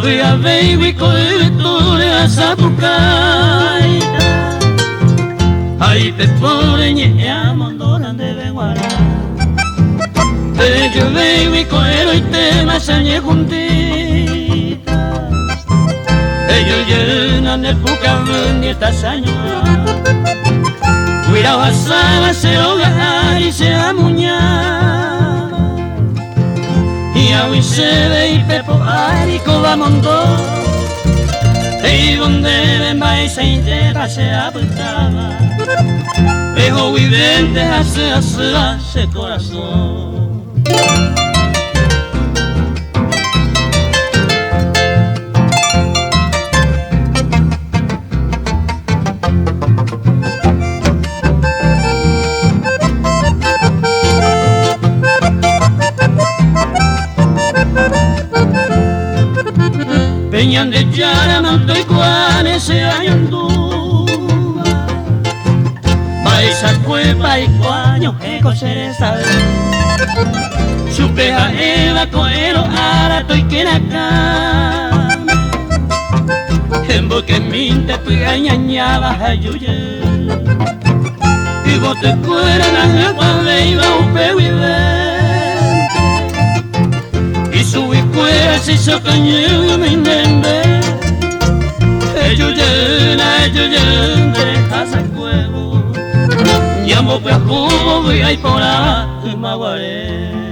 Abia baby koitule asapukaita Ai pe pobre ñea mondona de benguara Bello baby koero y te masañe juntita Ellos llenan de puca nietas años Cuidado asaba se hoga y se amuña Y a Wisebe y Pepo Arico va montó Y donde ven va y se intenta se apuntaba Dejo vivente hace ese corazón Peñan de Yaramanto y Cuane ese año anduva Paisa cuepa y cuaño eco cereza Supeja eva coero arato y quenacame En boque minte pigañañaba ayuye Y bote cuera na japa veiva upe Y su cuera se hizo cañón me inende Ellos llenan de casa cuevo Llamo pe jugo y hay por ahí maguaré